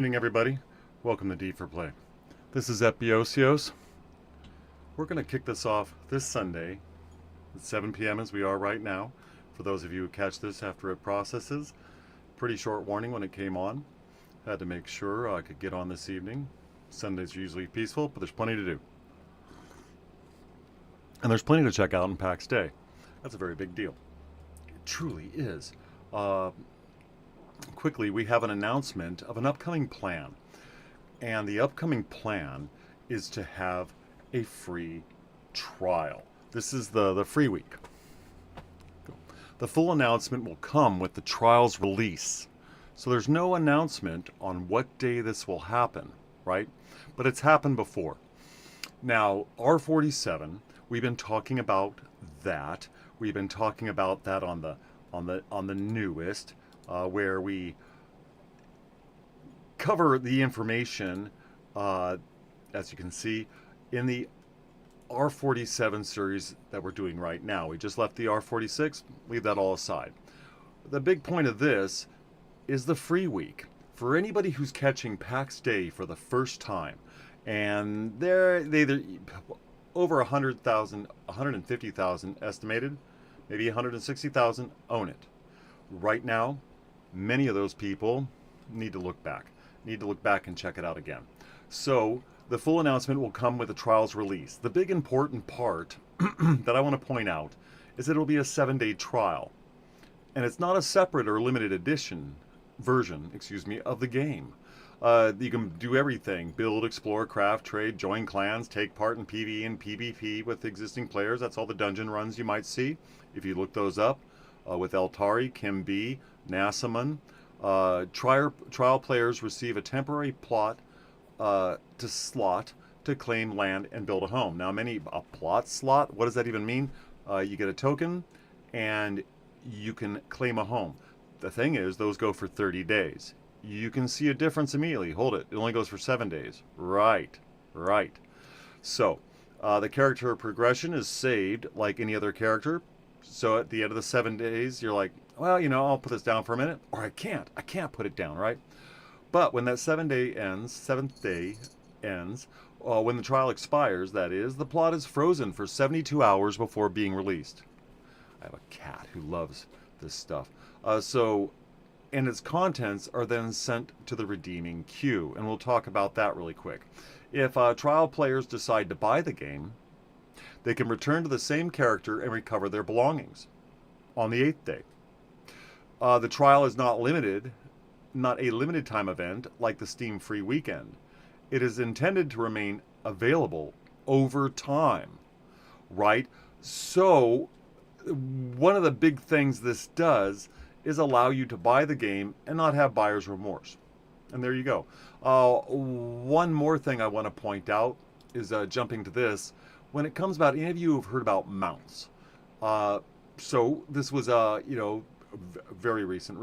Good evening, everybody. Welcome to D for Play. This is Epiousios. We're going to kick this off this Sunday at 7 p.m. as we are right now. For those of you who catch this after it processes, pretty short warning when it came on. Had to make sure I could get on this evening. Sundays are usually peaceful, but there's plenty to do. And there's plenty to check out in Pax Dei. That's a very big deal. It truly is. Quickly, we have an announcement of an upcoming plan. And the upcoming plan is to have a free trial. This is the free week. The full announcement will come with the trial's release. So there's no announcement on what day this will happen, right? But it's happened before. Now, R47, we've been talking about that. We've been talking about that on the newest, where we cover the information, as you can see, in the R47 series that we're doing right now. We just left the R46, leave that all aside. The big point of this is the free week. For anybody who's catching Pax Dei for the first time, and they over 100,000, 150,000 estimated, maybe 160,000 own it. Right now, many of those people need to look back and check it out again. So the full announcement will come with the trial's release. The big important part that I want to point out is that it'll be a 7-day trial. And it's not a separate or limited edition version, of the game. You can do everything: build, explore, craft, trade, join clans, take part in PvE and PvP with existing players. That's all the dungeon runs you might see if you look those up. With Eltari, Kim B, Nasaman. Trial players receive a temporary plot to slot to claim land and build a home. Now, a plot slot, what does that even mean? You get a token and you can claim a home. The thing is, those go for 30 days. You can see a difference immediately. Hold it. It only goes for 7 days. Right. So, the character progression is saved like any other character. So at the end of the 7 days, you're like, well, I'll put this down for a minute, or I can't put it down, right? But when that 7th day ends, when the trial expires, that is, the plot is frozen for 72 hours before being released. I have a cat who loves this stuff. And its contents are then sent to the redeeming queue, and we'll talk about that really quick. If trial players decide to buy the game, they can return to the same character and recover their belongings on the 8th day. The trial is not a limited time event like the Steam Free Weekend. It is intended to remain available over time, right? So, one of the big things this does is allow you to buy the game and not have buyer's remorse. And there you go. One more thing I want to point out is jumping to this. When it comes about, any of you have heard about mounts. So this was, very recent.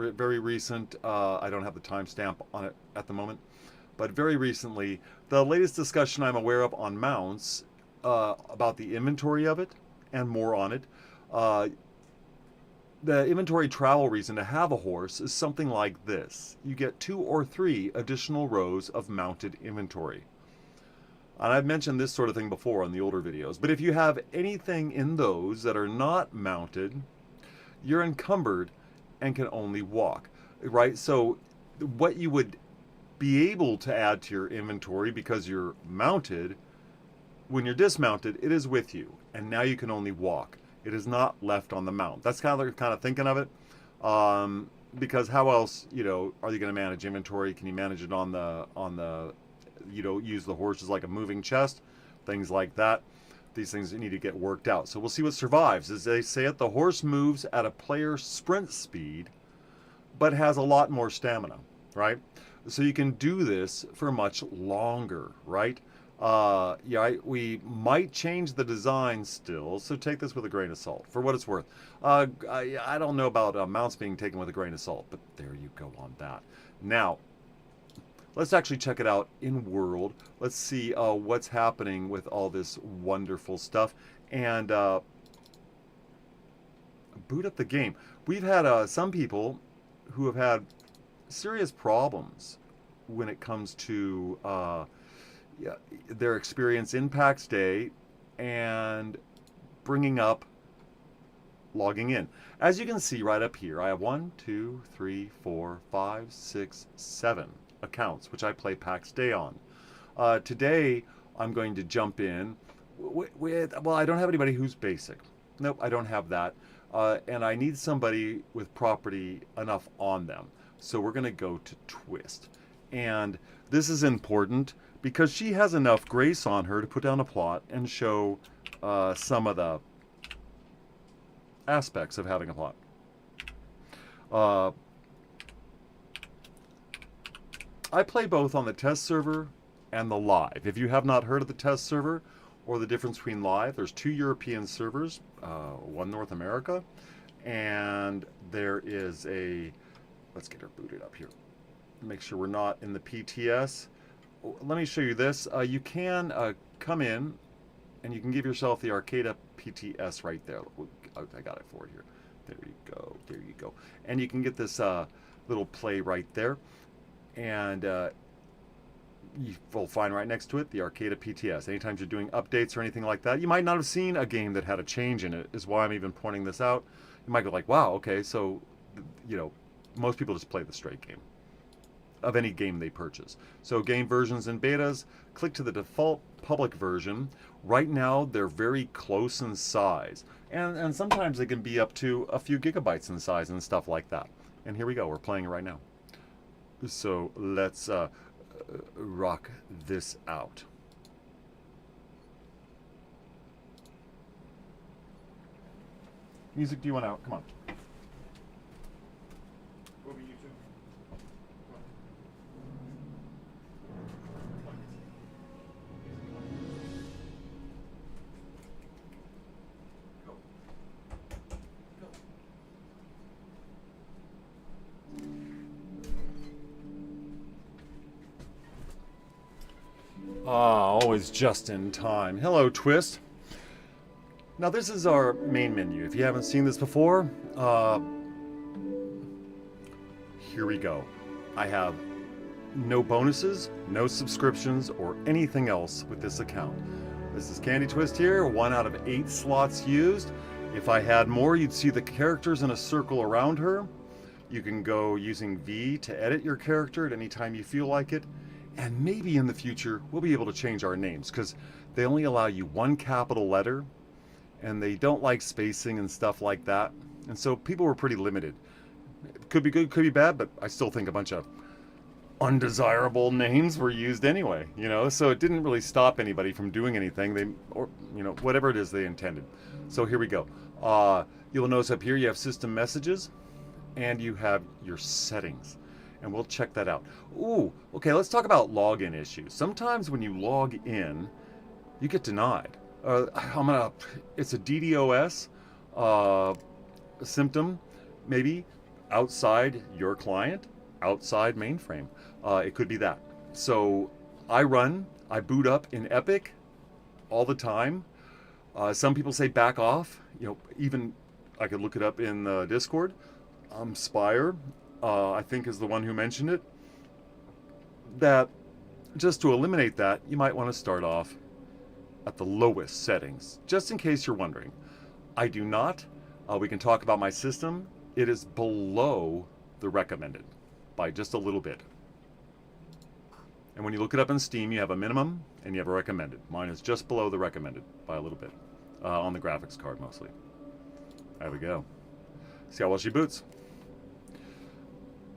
I don't have the timestamp on it at the moment, but very recently, the latest discussion I'm aware of on mounts, about the inventory of it and more on it. The inventory travel reason to have a horse is something like this. You get 2 or 3 additional rows of mounted inventory. And I've mentioned this sort of thing before on the older videos, but if you have anything in those that are not mounted, you're encumbered and can only walk, right? So what you would be able to add to your inventory because you're mounted, when you're dismounted, it is with you, and now you can only walk. It is not left on the mount. That's kind of thinking of it, because how else, are you going to manage inventory? Can you manage it on the use the horse as like a moving chest, things like that. These things need to get worked out. So we'll see what survives. As they say it, the horse moves at a player's sprint speed, but has a lot more stamina, right? So you can do this for much longer, right? We might change the design still, so take this with a grain of salt, for what it's worth. I don't know about mounts being taken with a grain of salt, but there you go on that. Now, let's actually check it out in world. Let's see what's happening with all this wonderful stuff. And boot up the game. We've had some people who have had serious problems when it comes to yeah, their experience in Pax Dei and bringing up logging in. As you can see right up here, I have 1, 2, 3, 4, 5, 6, 7 accounts which I play Pax Dei on. Today I'm going to jump in with, well, I don't have anybody who's basic. Nope, I don't have that. And I need somebody with property enough on them. So we're going to go to Twist. And this is important because she has enough grace on her to put down a plot and show some of the aspects of having a plot. I play both on the test server and the live. If you have not heard of the test server or the difference between live, there's 2 European servers, 1 North America, and there is a, let's get her booted up here. Make sure we're not in the PTS. Let me show you this. You can come in and you can give yourself the Arcada PTS right there. I got it for it here. There you go. There you go. And you can get this little play right there. And you'll find right next to it the Arcada PTS. Anytime you're doing updates or anything like that, you might not have seen a game that had a change in it, is why I'm even pointing this out. You might go like, wow, okay, so, you know, most people just play the straight game of any game they purchase. So game versions and betas, click to the default public version. Right now, they're very close in size. And sometimes they can be up to a few gigabytes in size and stuff like that. And here we go, we're playing it right now. So let's rock this out. Music, do you want out? Come on. Over YouTube. Always just in time. Hello, Twist. Now this is our main menu. If you haven't seen this before, here we go. I have no bonuses, no subscriptions, or anything else with this account. This is Candy Twist here, 1 out of 8 slots used. If I had more, you'd see the characters in a circle around her. You can go using V to edit your character at any time you feel like it. And maybe in the future, we'll be able to change our names because they only allow you 1 capital letter and they don't like spacing and stuff like that. And so people were pretty limited. It could be good, could be bad, but I still think a bunch of undesirable names were used anyway, you know, so it didn't really stop anybody from doing anything, or, you know, whatever it is they intended. So here we go. You'll notice up here you have system messages and you have your settings. And we'll check that out. Ooh, okay, let's talk about login issues. Sometimes when you log in, you get denied. It's a DDoS symptom, maybe outside your client, outside mainframe. It could be that. So I boot up in Epic all the time. Some people say back off. You know, even I could look it up in the Discord. Spire, I think, is the one who mentioned it. That just to eliminate that, you might want to start off at the lowest settings, just in case you're wondering. I do not. We can talk about my system. It is below the recommended by just a little bit. And when you look it up in Steam, you have a minimum and you have a recommended. Mine is just below the recommended by a little bit, on the graphics card mostly. There we go. See how well she boots.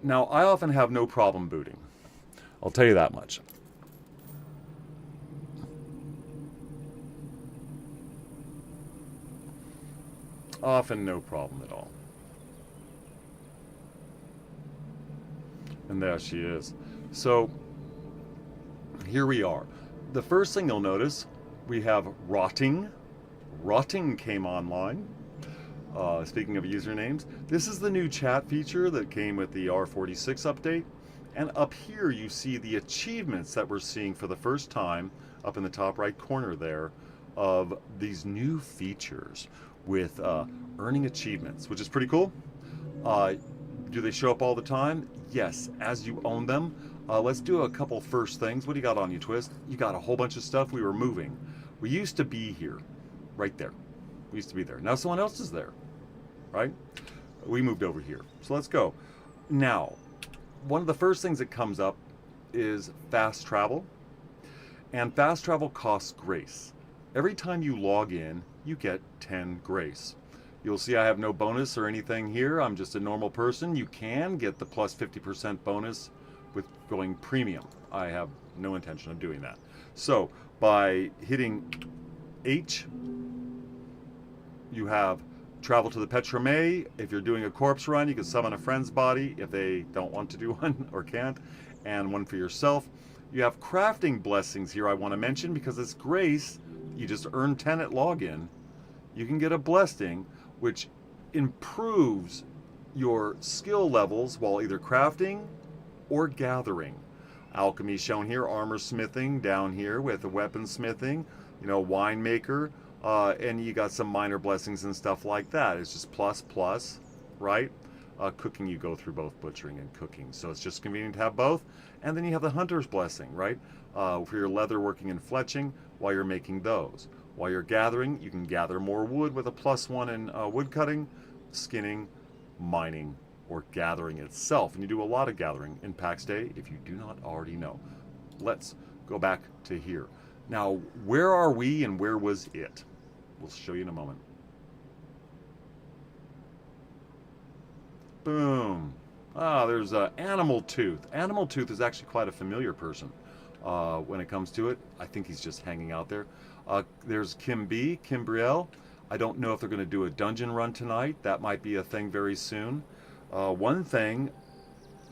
Now, I often have no problem booting. I'll tell you that much. Often no problem at all. And there she is. So, here we are. The first thing you'll notice, we have Rotting. Rotting came online. Speaking of usernames, this is the new chat feature that came with the R46 update. And up here you see the achievements that we're seeing for the first time up in the top right corner there of these new features with earning achievements, which is pretty cool. Do they show up all the time? Yes, as you own them. Let's do a couple first things. What do you got on you, Twist? You got a whole bunch of stuff. We were moving. We used to be here, right there. We used to be there. Now someone else is there, right? We moved over here. So let's go. Now, one of the first things that comes up is fast travel. And fast travel costs grace. Every time you log in, you get 10 grace. You'll see I have no bonus or anything here. I'm just a normal person. You can get the plus 50% bonus with going premium. I have no intention of doing that. So by hitting H, you have travel to the Petrome. If you're doing a corpse run, you can summon a friend's body if they don't want to do one or can't, and one for yourself. You have crafting blessings here I want to mention because it's grace. You just earn 10 at login. You can get a blessing which improves your skill levels while either crafting or gathering. Alchemy shown here, armor smithing down here with the weapon smithing, winemaker, and you got some minor blessings and stuff like that. It's just plus, right? Cooking, you go through both butchering and cooking, so it's just convenient to have both. And then you have the hunter's blessing, right? For your leather working and fletching while you're making those. While you're gathering, you can gather more wood with a +1 in wood cutting, skinning, mining, or gathering itself. And you do a lot of gathering in Pax Dei if you do not already know. Let's go back to here. Now, where are we and where was it? We'll show you in a moment. Boom. There's Animal Tooth. Animal Tooth is actually quite a familiar person when it comes to it. I think he's just hanging out there. There's Kimbriel. I don't know if they're going to do a dungeon run tonight. That might be a thing very soon. One thing,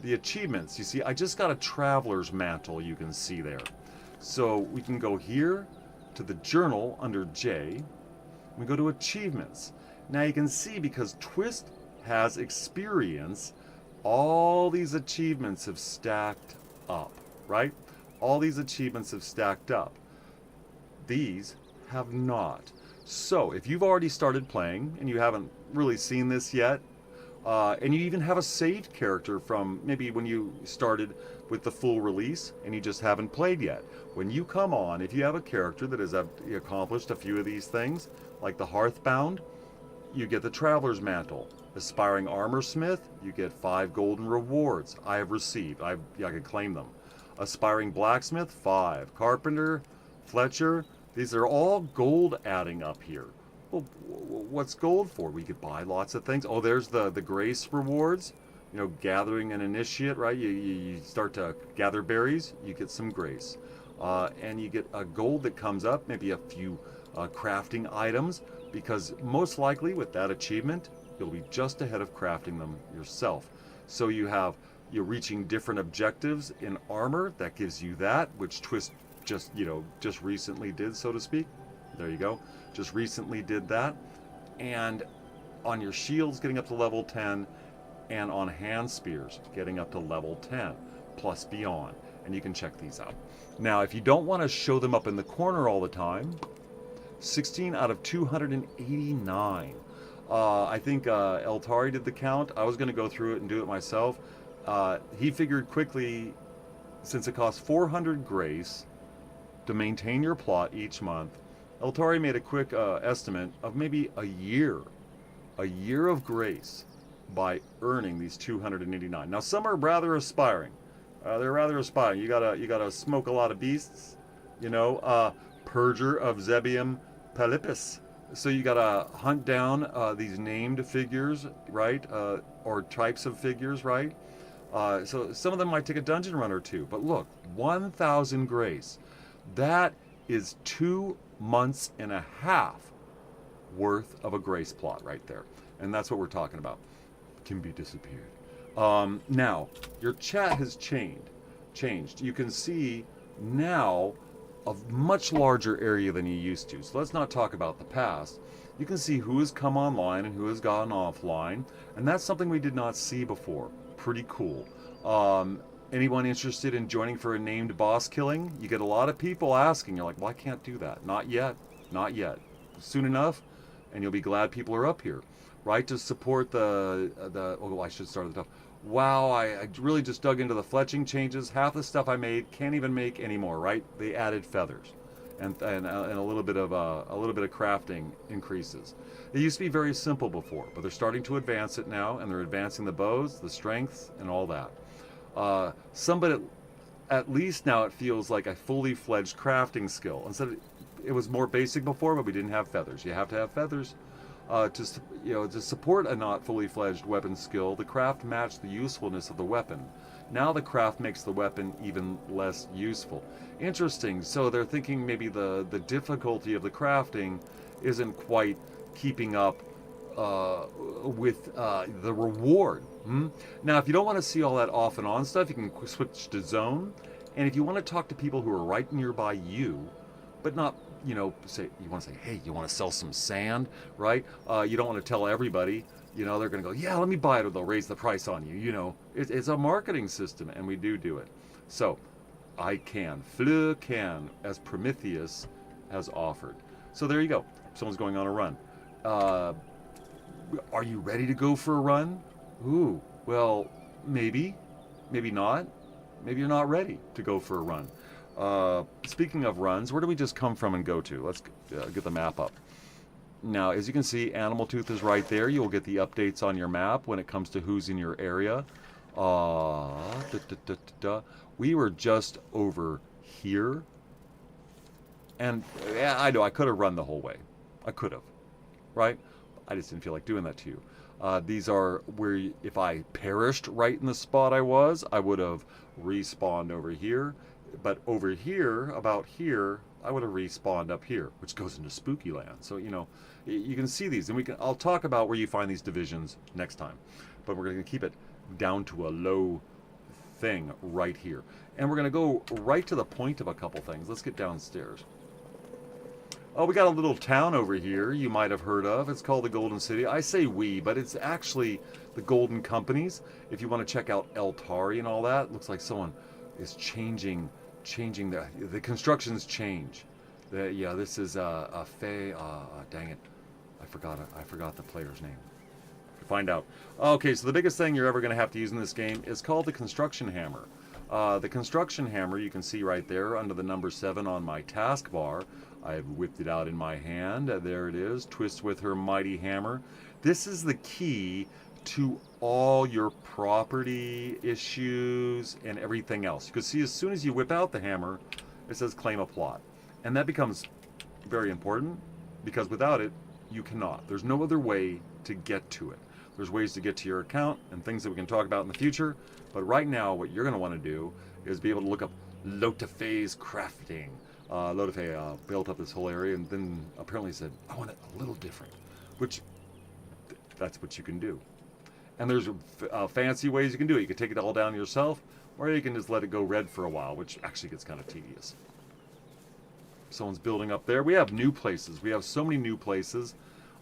the achievements. You see, I just got a Traveler's Mantle, you can see there. So we can go here to the journal under J. We go to achievements. Now you can see because Twist has experience, all these achievements have stacked up, right? All these achievements have stacked up. These have not. So if you've already started playing and you haven't really seen this yet, and you even have a saved character from maybe when you started with the full release and you just haven't played yet. When you come on, if you have a character that has accomplished a few of these things, like the Hearthbound, you get the Traveler's Mantle. Aspiring Armor Smith, you get 5 golden rewards. I have received. I can claim them. Aspiring Blacksmith, 5. Carpenter, Fletcher, these are all gold adding up here. Well, what's gold for? We could buy lots of things. Oh, there's the grace rewards. Gathering an initiate, right? You start to gather berries, you get some grace. And you get a gold that comes up, maybe a few crafting items, because most likely with that achievement, you'll be just ahead of crafting them yourself. So you're reaching different objectives in armor, that gives you that, which Twist just recently did, so to speak. There you go. Just recently did that. And on your shields, getting up to level 10, and on hand spears, getting up to level 10, plus beyond. And you can check these out. Now, if you don't want to show them up in the corner all the time, 16 out of 289. I think Eltari did the count. I was going to go through it and do it myself. He figured quickly, since it costs 400 grace to maintain your plot each month, Eltari made a quick estimate of maybe a year of grace by earning these 289. Now, some are rather aspiring. They're rather aspiring. You gotta smoke a lot of beasts, Purger of Zebium Pelipus. So you gotta hunt down these named figures, right? Or types of figures, right? So some of them might take a dungeon run or two. But look, 1,000 grace. That is 2 months and a half worth of a grace plot right there. And that's what we're talking about. Can be disappeared. Now, your chat has changed. You can see now a much larger area than you used to. So let's not talk about the past. You can see who has come online and who has gone offline. And that's something we did not see before. Pretty cool. Anyone interested in joining for a named boss killing? You get a lot of people asking. You're like, well, I can't do that. Not yet. Not yet. Soon enough, and you'll be glad people are up here, right? To support I should start at the top. wow, I really just dug into the fletching changes. Half the stuff I made can't even make anymore, right? They added feathers, and a little bit of crafting increases. It used to be very simple before, but they're starting to advance it now, and they're advancing the bows, the strengths, and all that. Somebody at least now it feels like a fully fledged crafting skill. Instead, it was more basic before, but we didn't have feathers. You have to have feathers to support a not fully fledged weapon skill. The craft matched the usefulness of the weapon. Now the craft makes the weapon even less useful. Interesting. So they're thinking maybe the difficulty of the crafting isn't quite keeping up with the reward. Now, if you don't want to see all that off and on stuff, you can switch to zone. And if you want to talk to people who are right nearby you, but not, say you want to say, hey, you want to sell some sand, right? You don't want to tell everybody. They're going to go, yeah, let me buy it, or they'll raise the price on you. It's a marketing system, and we do it. So, Fleur can, as Prometheus has offered. So there you go. Someone's going on a run. Are you ready to go for a run? Ooh, well, maybe not. Maybe you're not ready to go for a run. Speaking of runs, where do we just come from and go to? Let's get the map up. Now, as you can see, Animal Tooth is right there. You'll get the updates on your map when it comes to who's in your area. We were just over here. And yeah, I know, I could have run the whole way. I could have, right? I just didn't feel like doing that to you. These are where if I perished right in the spot I was, I would have respawned over here. But over here, about here, I would have respawned up here, which goes into Spooky Land. So, you can see these, and I'll talk about where you find these divisions next time. But we're going to keep it down to a low thing right here. And we're going to go right to the point of a couple things. Let's get downstairs. Oh, we got a little town over here you might have heard of. It's called the Golden City. I say we, but it's actually the Golden Companies. If you want to check out Eltari and all that, it looks like someone is changing the constructions change. This is a Fey. Dang it, I forgot the player's name. Find out. Okay, so the biggest thing you're ever going to have to use in this game is called the construction hammer. The construction hammer you can see right there under the number 7 on my taskbar. I've whipped it out in my hand. There it is. Twist with her mighty hammer. This is the key to all your property issues and everything else. You can see as soon as you whip out the hammer, it says claim a plot. And that becomes very important because without it, you cannot. There's no other way to get to it. There's ways to get to your account and things that we can talk about in the future. But right now, what you're going to want to do is be able to look up Lotafe's crafting. Lotafe built up this whole area and then apparently said, I want it a little different, which that's what you can do. And there's fancy ways you can do it. You can take it all down yourself, or you can just let it go red for a while, which actually gets kind of tedious. Someone's building up there. We have new places. We have so many new places.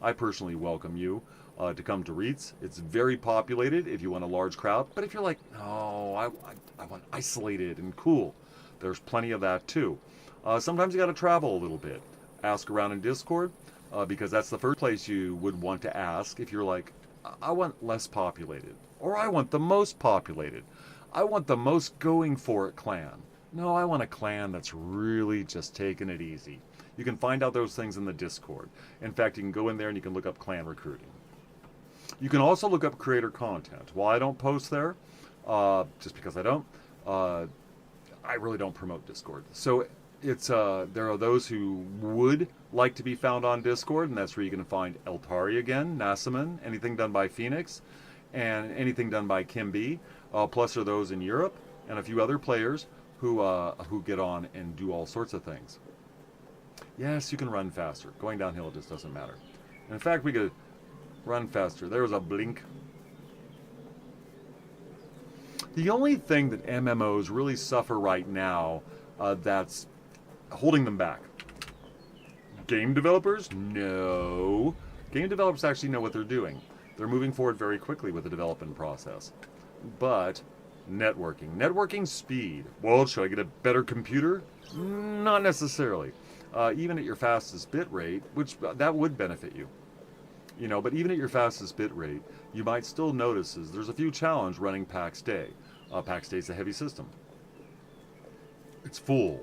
I personally welcome you to come to Reitz. It's very populated if you want a large crowd. But if you're like, no, I want isolated and cool, there's plenty of that too. Sometimes you got to travel a little bit. Ask around in Discord, because that's the first place you would want to ask if you're like, I want less populated, or I want the most populated. I want the most going for it clan. No, I want a clan that's really just taking it easy. You can find out those things in the Discord. In fact, you can go in there and you can look up clan recruiting. You can also look up creator content. While I don't post there, just because I don't, I really don't promote Discord. So it's there are those who would like to be found on Discord, and that's where you can find Eltari again, Nasaman, anything done by Phoenix, and anything done by Kim B. Plus there are those in Europe and a few other players who get on and do all sorts of things. Yes, you can run faster. Going downhill just doesn't matter. And in fact, we could run faster. There was a blink. The only thing that MMOs really suffer right now that's holding them back. Game developers? No. Game developers actually know what they're doing. They're moving forward very quickly with the development process. But networking. Networking speed. Well, should I get a better computer? Not necessarily. Even at your fastest bit rate, which that would benefit you. You know, but even at your fastest bit rate, you might still notice is there's a few challenges running Pax Dei. Pax Dei is a heavy system. It's full,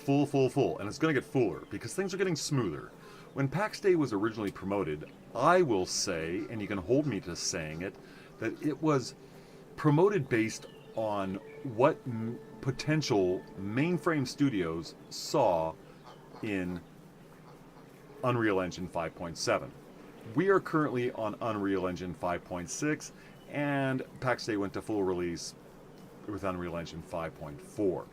full, and it's going to get fuller because things are getting smoother. When Pax Dei was originally promoted, I will say, and you can hold me to saying it, that it was promoted based on what potential mainframe studios saw in Unreal Engine 5.7. We are currently on Unreal Engine 5.6, and Pax Dei went to full release with Unreal Engine 5.4.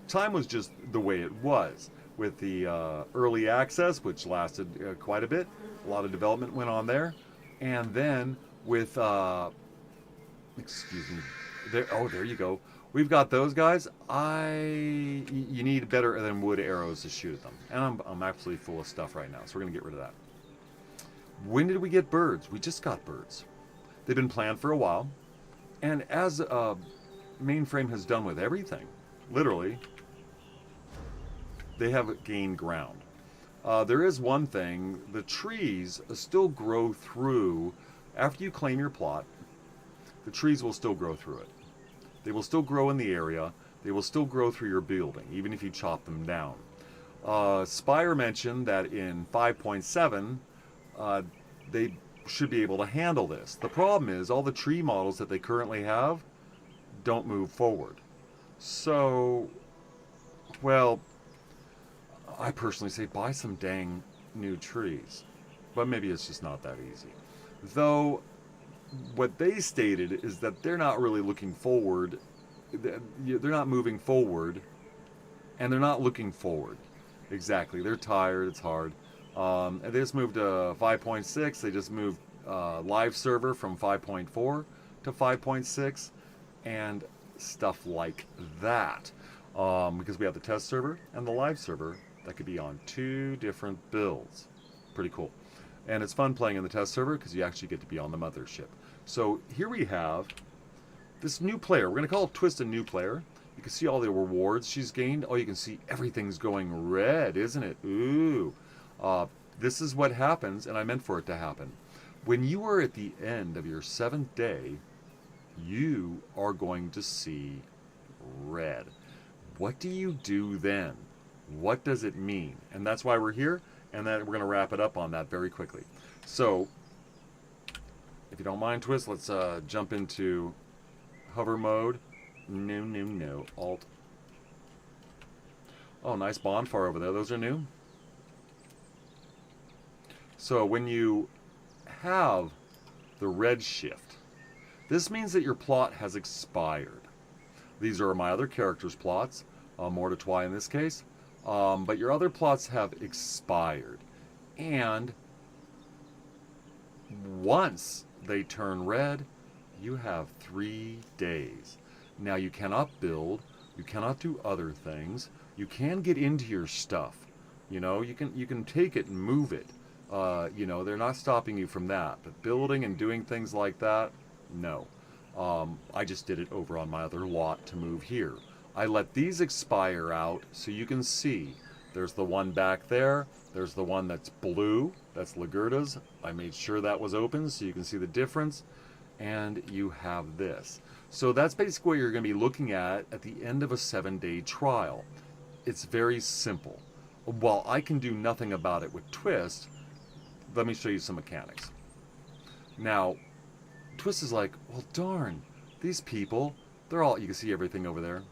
Time was just the way it was. With the early access, which lasted quite a bit, a lot of development went on there, and then with, excuse me, there you go. We've got those guys. You need better than wood arrows to shoot at them, and I'm absolutely full of stuff right now, so we're gonna get rid of that. When did we get birds? We just got birds. They've been planned for a while, and as mainframe has done with everything, literally, they have gained ground. There is one thing, the trees still grow through, after you claim your plot, the trees will still grow through it. They will still grow in the area, they will still grow through your building, even if you chop them down. Spire mentioned that in 5.7, they should be able to handle this. The problem is all the tree models that they currently have don't move forward. So, well, I personally say buy some dang new trees. But maybe it's just not that easy. Though, what they stated is that they're not really looking forward. They're not moving forward. And they're not looking forward. Exactly. They're tired. It's hard. And they just moved to 5.6. They just moved live server from 5.4 to 5.6. And stuff like that. Because we have the test server and the live server that could be on 2 different builds. Pretty cool. And it's fun playing in the test server because you actually get to be on the mothership. So here we have this new player. We're going to call Twist a new player. You can see all the rewards she's gained. Oh, you can see everything's going red, isn't it? Ooh. This is what happens, and I meant for it to happen. When you are at the end of your 7th day, you are going to see red. What do you do then? What does it mean? And that's why we're here, and then we're going to wrap it up on that very quickly. So, if you don't mind, Twist, let's jump into hover mode. No. Alt. Oh, nice bonfire over there. Those are new. So, when you have the red shift, this means that your plot has expired. These are my other characters' plots, Mordetwai in this case. But your other plots have expired. And once they turn red, you have 3 days. Now you cannot build, you cannot do other things. You can get into your stuff. You know, you can take it and move it. You know, they're not stopping you from that. But building and doing things like that, no. I just did it over on my other lot to move here. I let these expire out so you can see. There's the one back there. There's the one that's blue. That's Lagerta's. I made sure that was open so you can see the difference. And you have this. So that's basically what you're going to be looking at the end of a 7-day trial. It's very simple. While I can do nothing about it with Twist, let me show you some mechanics. Now, Twist is like, well, darn, these people, they're all, you can see everything over there.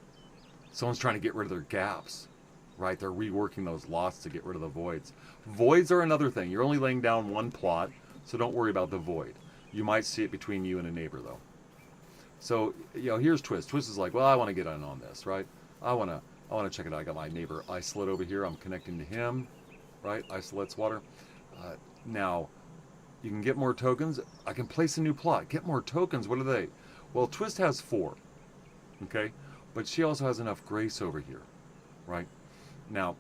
Someone's trying to get rid of their gaps, right? They're reworking those lots to get rid of the voids. Voids are another thing. You're only laying down one plot, so don't worry about the void. You might see it between you and a neighbor, though. So, you know, here's Twist. Twist is like, well, I want to get in on this, right? I want to check it out. I got my neighbor Isolate over here. I'm connecting to him, right? Isolate's water. Now, you can get more tokens. I can place a new plot. Get more tokens. What are they? Well, Twist has 4, okay? But she also has enough grace over here, right? Now,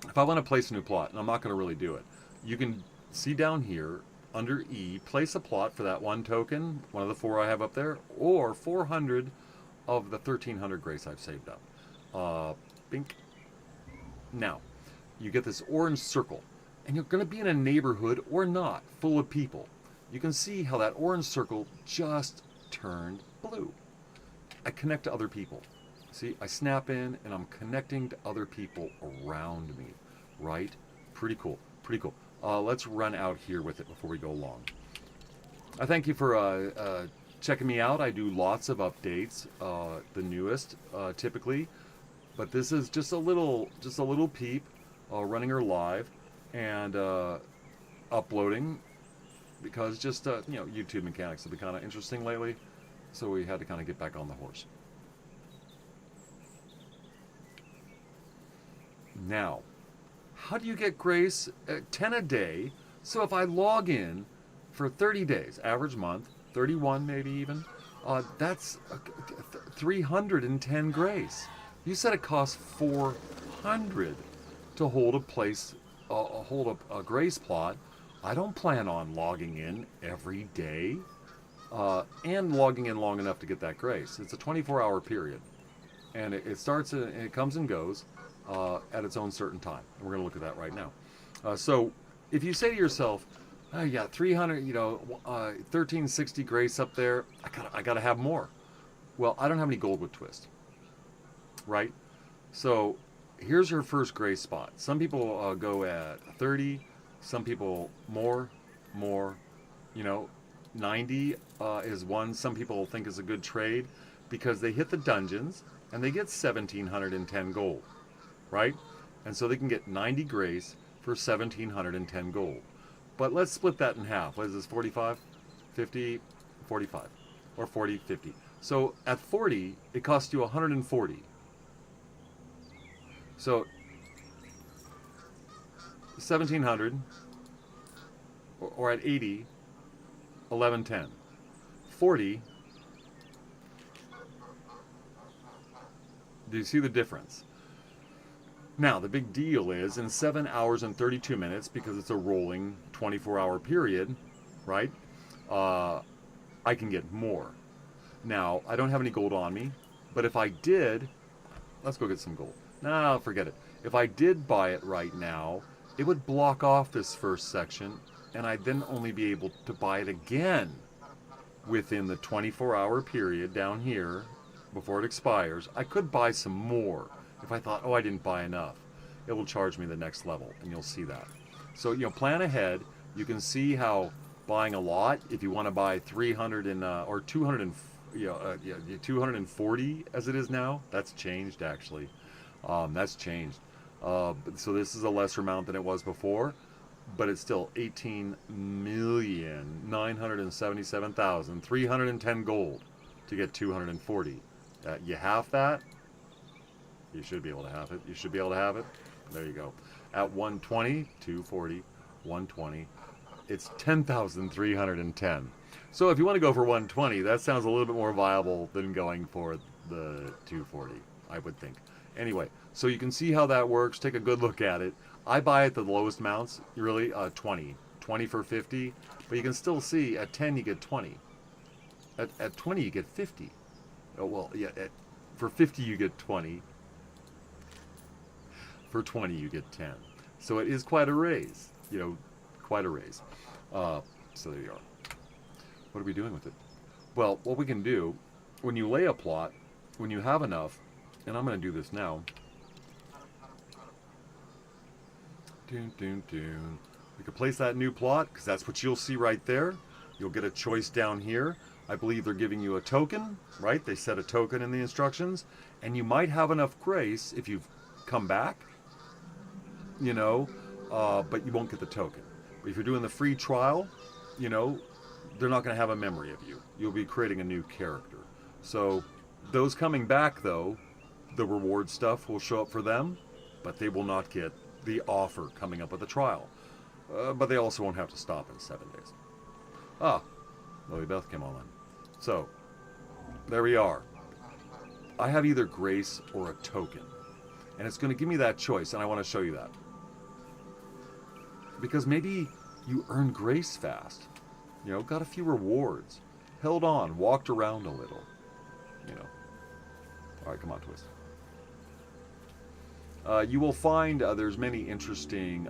if I want to place a new plot, and I'm not going to really do it, you can see down here, under E, place a plot for that 1 token, one of the 4 I have up there, or 400 of the 1,300 grace I've saved up. Bink. Now, you get this orange circle, and you're going to be in a neighborhood or not full of people. You can see how that orange circle just turned blue. I connect to other people. See, I snap in and I'm connecting to other people around me, right? Pretty cool, pretty cool. Let's run out here with it before we go long. I thank you for checking me out. I do lots of updates, the newest typically, but this is just a little peep, running her live and uploading because just YouTube mechanics have been kind of interesting lately, so we had to kind of get back on the horse. Now, how do you get grace at 10 a day? So if I log in for 30 days, average month, 31 maybe even, that's 310 grace. You said it costs 400 to hold a place, hold a grace plot. I don't plan on logging in every day and logging in long enough to get that grace. It's a 24-hour period, and it starts and it comes and goes at its own certain time. And we're going to look at that right now. So if you say to yourself, oh, yeah, 300, 1360 grace up there, I gotta have more. Well, I don't have any gold with twist, right? So here's your first grace spot. Some people go at 30, some people more, 90 is one some people think is a good trade because they hit the dungeons and they get 1710 gold, right? And so they can get 90 grace for 1710 gold. But let's split that in half. What is this, 45, 50, 45, or 40, 50. So at 40, it costs you 140. So 1700, or at 80, 1110. 40, do you see the difference? Now, the big deal is in 7 hours and 32 minutes, because it's a rolling 24-hour period, right? I can get more. Now, I don't have any gold on me, but if I did, let's go get some gold. No, forget it. If I did buy it right now, it would block off this first section, and I'd then only be able to buy it again within the 24-hour period down here before it expires. I could buy some more. If I thought, oh, I didn't buy enough, it will charge me the next level, and you'll see that. So, plan ahead. You can see how buying a lot, if you want to buy 300 and or 200 and 240 as it is now, that's changed actually. That's changed. So this is a lesser amount than it was before, but it's still 18,977,310 gold to get 240. You half that. You should be able to have it. You should be able to have it. There you go. At 120, 240, 120, it's 10,310. So if you want to go for 120, that sounds a little bit more viable than going for the 240, I would think. Anyway, so you can see how that works. Take a good look at it. I buy at the lowest amounts, really 20 for 50, but you can still see at 10 you get 20. At 20 you get 50. Oh, well, yeah, for 50 you get 20. For 20 you get 10. So it is quite a raise, quite a raise. So there you are. What are we doing with it? Well, what we can do, when you lay a plot, when you have enough, and I'm going to do this now. We can place that new plot, because that's what you'll see right there. You'll get a choice down here. I believe they're giving you a token, right? They set a token in the instructions, and you might have enough grace if you've come back, but you won't get the token. But if you're doing the free trial, they're not going to have a memory of you. You'll be creating a new character. So those coming back, though, the reward stuff will show up for them, but they will not get the offer coming up with the trial. But they also won't have to stop in 7 days. Lily Beth came online. So, there we are. I have either grace or a token. And it's going to give me that choice, and I want to show you that. Because maybe you earned grace fast. Got a few rewards. Held on, walked around a little. Alright, come on, twist. You will find there's many interesting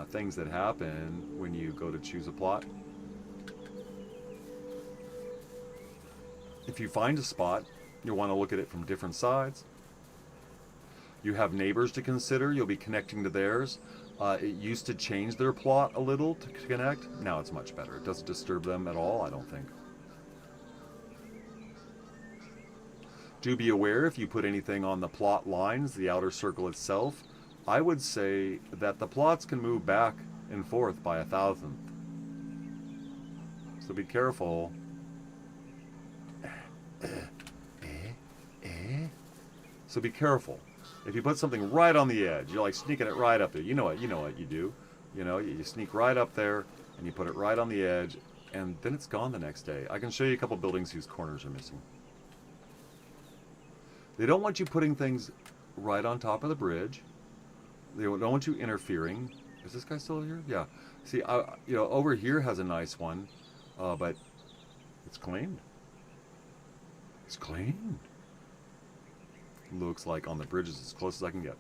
things that happen when you go to choose a plot. If you find a spot, you'll want to look at it from different sides. You have neighbors to consider. You'll be connecting to theirs. It used to change their plot a little to connect. Now it's much better. It doesn't disturb them at all, I don't think. Do be aware if you put anything on the plot lines, the outer circle itself, I would say that the plots can move back and forth by 1,000th. So be careful. So be careful. If you put something right on the edge, you're like sneaking it right up there. You know what you do. You know, you sneak right up there and you put it right on the edge, and then it's gone the next day. I can show you a couple buildings whose corners are missing. They don't want you putting things right on top of the bridge. They don't want you interfering. Is this guy still here? Yeah. See, over here has a nice one, but it's claimed. It's claimed. Looks like on the bridge is as close as I can get.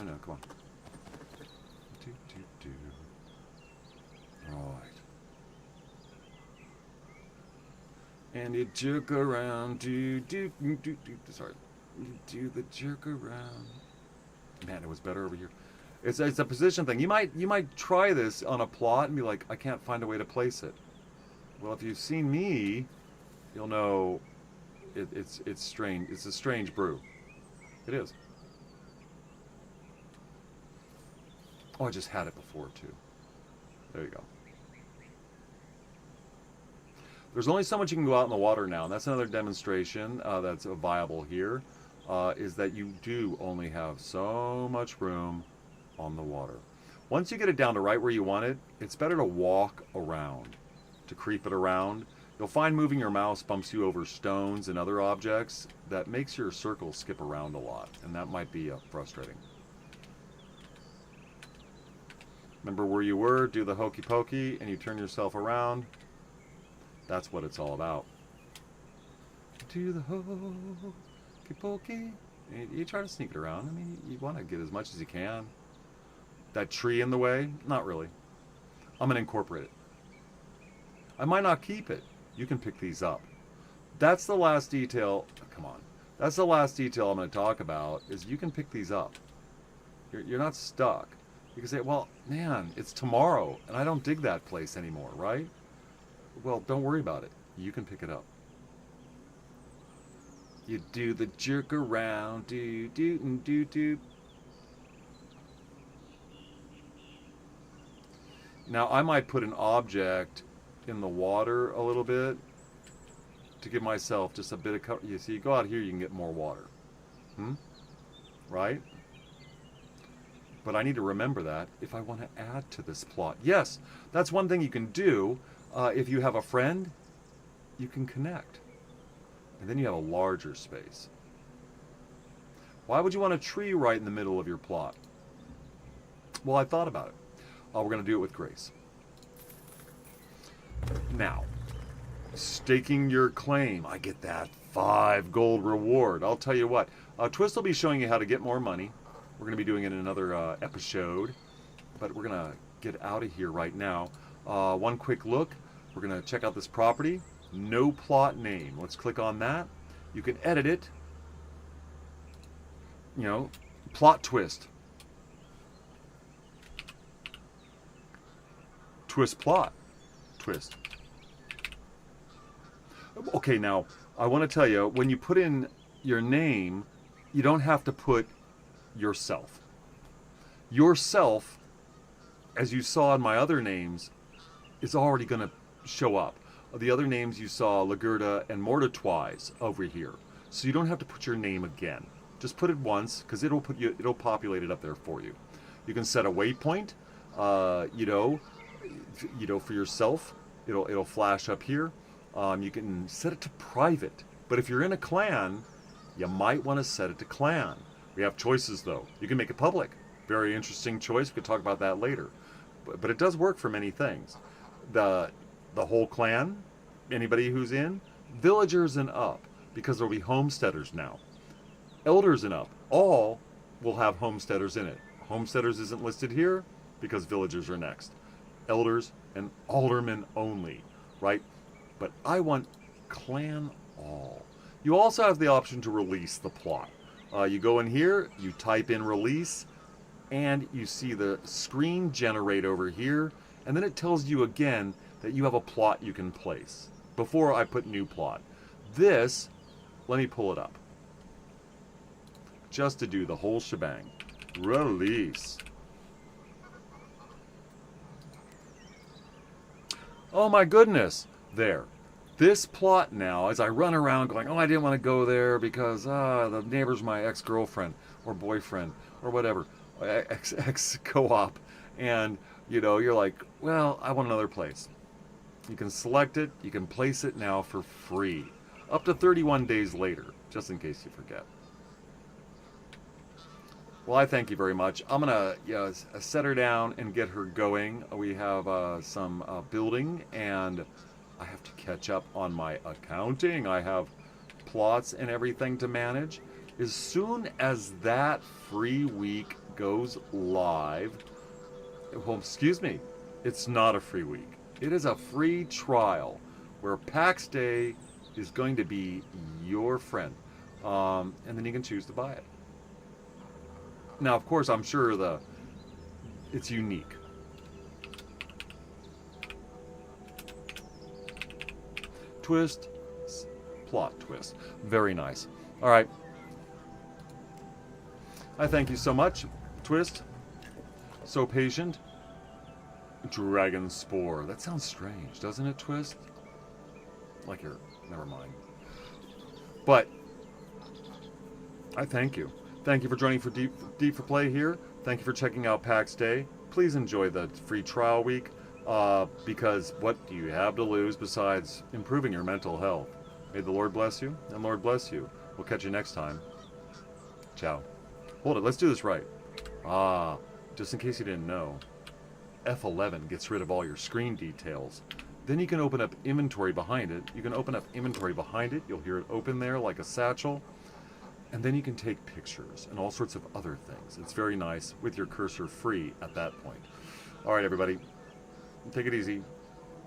No, come on. Alright. And you jerk around, sorry. You do the jerk around. Man, it was better over here. It's a position thing. You might try this on a plot and be like, I can't find a way to place it. Well, if you've seen me, you'll know it's strange. It's a strange brew. It is. Oh, I just had it before too. There you go. There's only so much you can go out in the water now, and that's another demonstration that's viable here, is that you do only have so much room on the water. Once you get it down to right where you want it, it's better to walk around, to creep it around. You'll find moving your mouse bumps you over stones and other objects. That makes your circle skip around a lot, and that might be frustrating. Remember where you were, do the hokey pokey, and you turn yourself around. That's what it's all about. Do the hokey pokey. You try to sneak it around. I mean, you want to get as much as you can. That tree in the way? Not really. I'm going to incorporate it. I might not keep it. You can pick these up. That's the last detail. Come on. That's the last detail I'm going to talk about, is you can pick these up. You're not stuck. You can say, well, man, it's tomorrow, and I don't dig that place anymore, right? Well, don't worry about it. You can pick it up. You do the jerk around, do. Now, I might put an object in the water a little bit to give myself just a bit of cover. You see, you go out here, you can get more water. Right? But I need to remember that if I want to add to this plot. Yes, that's one thing you can do. If you have a friend, you can connect. And then you have a larger space. Why would you want a tree right in the middle of your plot? Well, I thought about it. We're going to do it with grace. Now, staking your claim. I get that 5 gold reward. I'll tell you what. Twist will be showing you how to get more money. We're going to be doing it in another episode. But we're going to get out of here right now. One quick look. We're going to check out this property. No plot name. Let's click on that. You can edit it. You know, plot twist. Twist plot. Twist. Okay, now, I want to tell you, when you put in your name, you don't have to put yourself. Yourself, as you saw in my other names, is already going to show up. The other names you saw, Ligurda and Mortitwise, over here. So you don't have to put your name again. Just put it once, because it'll populate it up there for you. You can set a waypoint, for yourself. It'll flash up here. You can set it to private. But if you're in a clan, you might want to set it to clan. We have choices, though. You can make it public. Very interesting choice. We could talk about that later. But it does work for many things. the whole clan, anybody who's in, villagers and up, because there'll be homesteaders now. Elders and up, all will have homesteaders in it. Homesteaders isn't listed here because villagers are next. Elders and aldermen only, right? But I want clan all. You also have the option to release the plot. You go in here, you type in release, and you see the screen generate over here, and then it tells you again that you have a plot you can place. Before I put new plot. This, let me pull it up. Just to do the whole shebang. Release. Oh my goodness. There. This plot now, as I run around going, oh, I didn't want to go there because the neighbor's my ex-girlfriend or boyfriend or whatever, ex-co-op, and you're like, well, I want another place. You can select it, you can place it now for free, up to 31 days later, just in case you forget. Well, I thank you very much. I'm going to set her down and get her going. We have some building, and I have to catch up on my accounting. I have plots and everything to manage. As soon as that free week goes live, well, excuse me, it's not a free week. It is a free trial where Pax Dei is going to be your friend. And then you can choose to buy it. Now, of course, I'm sure it's unique. Twist, plot twist. Very nice. All right. I thank you so much, Twist. So patient. Dragon Spore. That sounds strange, doesn't it, Twist? Like you're... Never mind. But I thank you. Thank you for joining for Deep for Play here. Thank you for checking out Pax Day. Please enjoy the free trial week. Because what do you have to lose besides improving your mental health? May the Lord bless you, and Lord bless you. We'll catch you next time. Ciao. Hold it, let's do this right. Just in case you didn't know, F11 gets rid of all your screen details. Then you can open up inventory behind it. You can open up inventory behind it. You'll hear it open there like a satchel. And then you can take pictures and all sorts of other things. It's very nice with your cursor free at that point. All right, everybody. Take it easy.